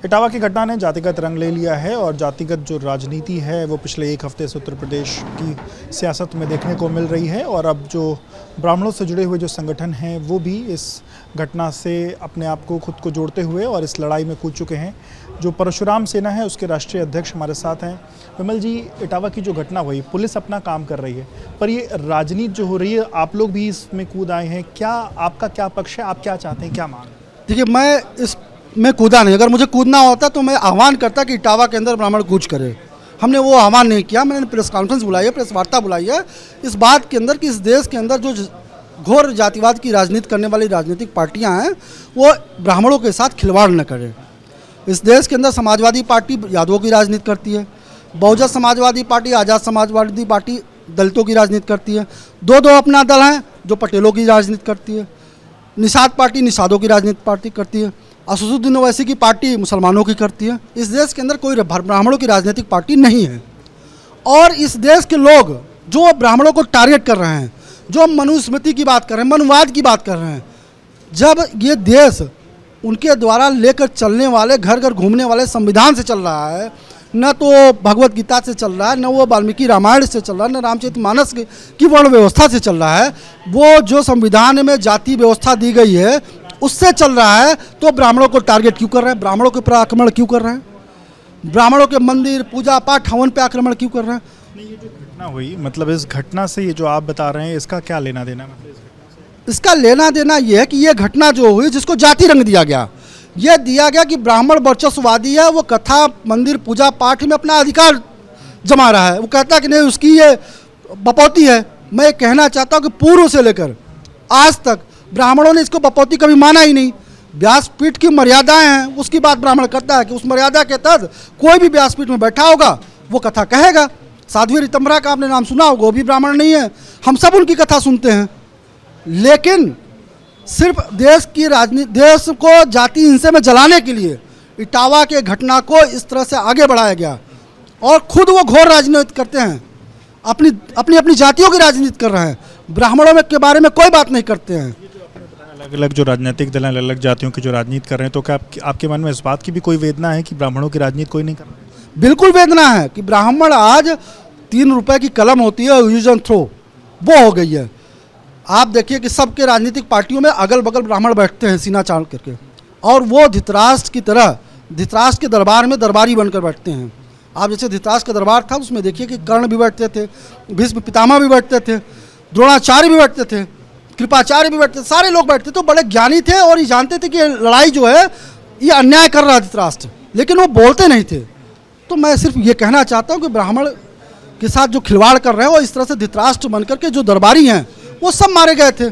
इटावा की घटना ने जातिगत रंग ले लिया है और जातिगत जो राजनीति है वो पिछले एक हफ्ते से उत्तर प्रदेश की सियासत में देखने को मिल रही है। और अब जो ब्राह्मणों से जुड़े हुए जो संगठन हैं वो भी इस घटना से अपने आप को खुद को जोड़ते हुए और इस लड़ाई में कूद चुके हैं। जो परशुराम सेना है उसके राष्ट्रीय अध्यक्ष हमारे साथ हैं। विमल जी, इटावा की जो घटना हुई, पुलिस अपना काम कर रही है, पर ये राजनीति जो हो रही है, आप लोग भी इसमें कूद आए हैं, क्या आपका क्या पक्ष है, आप क्या चाहते हैं, क्या मांग? देखिए, मैं इसमें कूदा नहीं। अगर मुझे कूदना होता तो मैं आह्वान करता कि इटावा के अंदर ब्राह्मण कूच करे। हमने वो आह्वान नहीं किया। मैंने प्रेस कॉन्फ्रेंस बुलाई है, प्रेस वार्ता बुलाई है इस बात के अंदर कि इस देश के अंदर जो घोर जातिवाद की राजनीति करने वाली राजनीतिक पार्टियां हैं वो ब्राह्मणों के साथ खिलवाड़ न करें। इस देश के अंदर समाजवादी पार्टी यादवों की राजनीति करती है, बहुजन समाजवादी पार्टी, आज़ाद समाजवादी पार्टी दलितों की राजनीति करती है, दो अपना दल हैं जो पटेलों की राजनीति करती है, निषाद पार्टी निषादों की राजनीति पार्टी करती है, असदुद्दीन ओवैसी की पार्टी मुसलमानों की करती है। इस देश के अंदर कोई ब्राह्मणों की राजनीतिक पार्टी नहीं है। और इस देश के लोग जो ब्राह्मणों को टारगेट कर रहे हैं, जो मनुस्मृति की बात कर रहे हैं, मनुवाद की बात कर रहे हैं, जब ये देश उनके द्वारा लेकर चलने वाले, घर घर घूमने वाले संविधान से चल रहा है, न तो भगवत गीता से चल रहा है, न वो वाल्मीकि रामायण से चल रहा है, न रामचरितमानस की वर्ण व्यवस्था से चल रहा है, वो जो संविधान में जाति व्यवस्था दी गई है उससे चल रहा है, तो ब्राह्मणों को टारगेट क्यों कर रहे हैं? ब्राह्मणों के ऊपर आक्रमण क्यों कर रहे हैं? ब्राह्मणों के मंदिर, पूजा पाठ, हवन पे आक्रमण क्यों कर रहे हैं? नहीं, ये जो घटना हुई, मतलब इस घटना से ये जो आप बता रहे हैं, इसका क्या लेना देना? मतलब इसका लेना देना ये है कि ये घटना जो हुई जिसको जाति रंग दिया गया, ये दिया गया कि ब्राह्मण वर्चस्ववादी है, वो कथा मंदिर पूजा पाठ में अपना अधिकार जमा रहा है। वो कहता है कि नहीं, उसकी ये बपौती है। मैं कहना चाहता हूँ कि पूर्व से लेकर आज तक ब्राह्मणों ने इसको बपौती कभी माना ही नहीं। व्यासपीठ की मर्यादाएं हैं, उसकी बात ब्राह्मण करता है कि उस मर्यादा के तहत कोई भी व्यासपीठ में बैठा होगा वो कथा कहेगा। साध्वी ऋतंभरा का आपने नाम सुना होगा, वो भी ब्राह्मण नहीं है। हम सब उनकी कथा सुनते हैं, लेकिन सिर्फ देश की राजनीति, देश को जाति हिंसे में जलाने के लिए इटावा के घटना को इस तरह से आगे बढ़ाया गया। और खुद वो घोर राजनीति करते हैं, अपनी अपनी अपनी जातियों की राजनीति कर रहे हैं, ब्राह्मणों के बारे में कोई बात नहीं करते हैं। अलग अलग जो राजनीतिक दल हैं, अलग अलग जातियों की जो राजनीति कर रहे हैं, तो क्या आपके मन में इस बात की भी कोई वेदना है कि ब्राह्मणों की राजनीति कोई नहीं कर रहा? बिल्कुल वेदना है कि ब्राह्मण आज 3 रुपए की कलम होती है, यूज एंड थ्रो, वो हो गई है। आप देखिए कि सबके राजनीतिक पार्टियों में अगल बगल ब्राह्मण बैठते हैं सीना चाड़ करके, और वो धृतराष्ट्र की तरह धृतराष्ट्र के दरबार में दरबारी बनकर बैठते हैं। आप जैसे धृतराष्ट्र का दरबार था, उसमें देखिए कि कर्ण भी बैठते थे, भीष्म पितामह भी बैठते थे, द्रोणाचार्य भी बैठते थे, कृपाचार्य भी बैठते थे, सारे लोग बैठते थे। तो बड़े ज्ञानी थे और ये जानते थे कि लड़ाई जो है ये अन्याय कर रहा है धृतराष्ट्र, लेकिन वो बोलते नहीं थे। तो मैं सिर्फ ये कहना चाहता हूँ कि ब्राह्मण के साथ जो खिलवाड़ कर रहे हैं वो इस तरह से धृतराष्ट्र बनकर के जो दरबारी हैं वो सब मारे गए थे।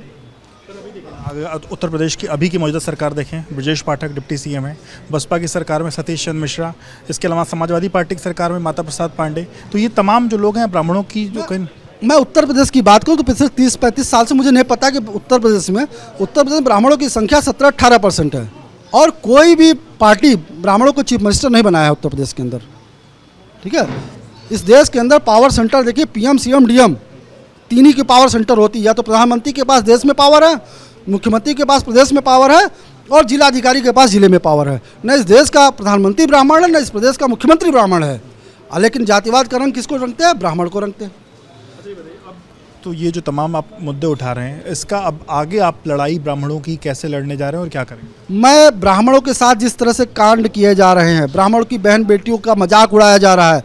उत्तर प्रदेश की अभी की मौजूदा सरकार देखें, ब्रजेश पाठक डिप्टी सीएम है, बसपा की सरकार में सतीश चंद्र मिश्रा, इसके अलावा समाजवादी पार्टी की सरकार में माता प्रसाद पांडे, तो ये तमाम जो लोग हैं ब्राह्मणों की जो कहीं। मैं उत्तर प्रदेश की बात करूँ तो पिछले 30-35 साल से मुझे नहीं पता कि उत्तर प्रदेश में ब्राह्मणों की संख्या 17-18% है, और कोई भी पार्टी ब्राह्मणों को चीफ मिनिस्टर नहीं बनाया है उत्तर प्रदेश के अंदर। ठीक है, इस देश के अंदर पावर सेंटर देखिए, पीएम सीएम डीएम, तीन ही की पावर सेंटर होती है। या तो प्रधानमंत्री के पास देश में पावर है, मुख्यमंत्री के पास प्रदेश में पावर है, और जिलाधिकारी के पास जिले में पावर है। न इस देश का प्रधानमंत्री ब्राह्मण है, न इस प्रदेश का मुख्यमंत्री ब्राह्मण है, लेकिन जातिवाद का रंग किसको रंगते हैं? ब्राह्मण को रंगते हैं। तो ये जो तमाम आप मुद्दे उठा रहे हैं, इसका अब आगे आप लड़ाई ब्राह्मणों की कैसे लड़ने जा रहे हैं और क्या करेंगे? मैं ब्राह्मणों के साथ जिस तरह से कांड किए जा रहे हैं, ब्राह्मणों की बहन बेटियों का मजाक उड़ाया जा रहा है,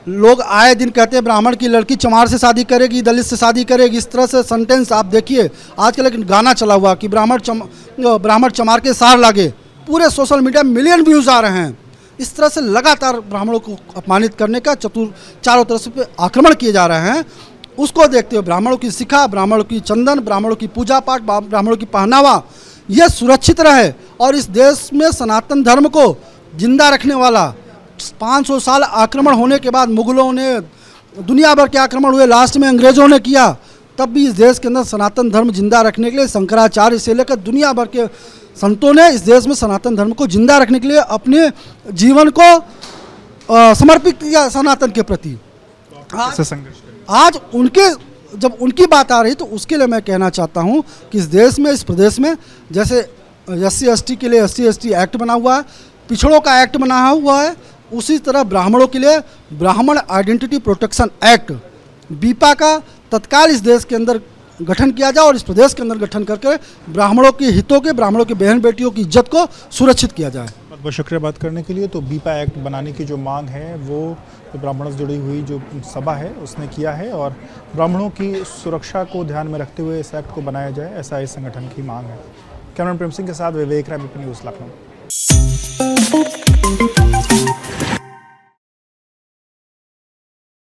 लोग आए दिन कहते हैं ब्राह्मण की लड़की चमार से शादी करेगी, दलित से शादी करेगी, इस तरह से सेंटेंस आप देखिए। आजकल एक गाना चला हुआ कि ब्राह्मण चमार के सार लागे, पूरे सोशल मीडिया में मिलियन व्यूज़ आ रहे हैं। इस तरह से लगातार ब्राह्मणों को अपमानित करने का चारों तरफ से आक्रमण किए जा रहे हैं। उसको देखते हुए ब्राह्मणों की शिखा, ब्राह्मणों की चंदन, ब्राह्मणों की पूजा पाठ, ब्राह्मणों की पहनावा ये सुरक्षित रहे, और इस देश में सनातन धर्म को जिंदा रखने वाला 500 साल आक्रमण होने के बाद, मुगलों ने दुनिया भर के आक्रमण हुए, लास्ट में अंग्रेजों ने किया, तब भी इस देश के अंदर सनातन धर्म जिंदा रखने के लिए शंकराचार्य से लेकर दुनिया भर के संतों ने इस देश में सनातन धर्म को जिंदा रखने के लिए अपने जीवन को समर्पित किया सनातन के प्रति। आज जब उनकी बात आ रही तो उसके लिए मैं कहना चाहता हूँ कि इस देश में, इस प्रदेश में, जैसे SC ST के लिए SC ST एक्ट बना हुआ है, पिछड़ों का एक्ट बनाया हुआ है, उसी तरह ब्राह्मणों के लिए ब्राह्मण आइडेंटिटी प्रोटेक्शन एक्ट बीपा का तत्काल इस देश के अंदर गठन किया जाए और इस प्रदेश के अंदर गठन करके ब्राह्मणों के हितों के, ब्राह्मणों की बहन बेटियों की इज्जत को सुरक्षित किया जाए। बहुत बहुत शुक्रिया बात करने के लिए। तो बीपा एक्ट बनाने की जो मांग है वो ब्राह्मणों से जुड़ी हुई जो सभा है उसने किया है और ब्राह्मणों की सुरक्षा को ध्यान में रखते हुए इस एक्ट को बनाया जाए, ऐसा इस संगठन की मांग है। कैमरामैन प्रेम सिंह के साथ विवेक राय, बीपी न्यूज़ लखनऊ।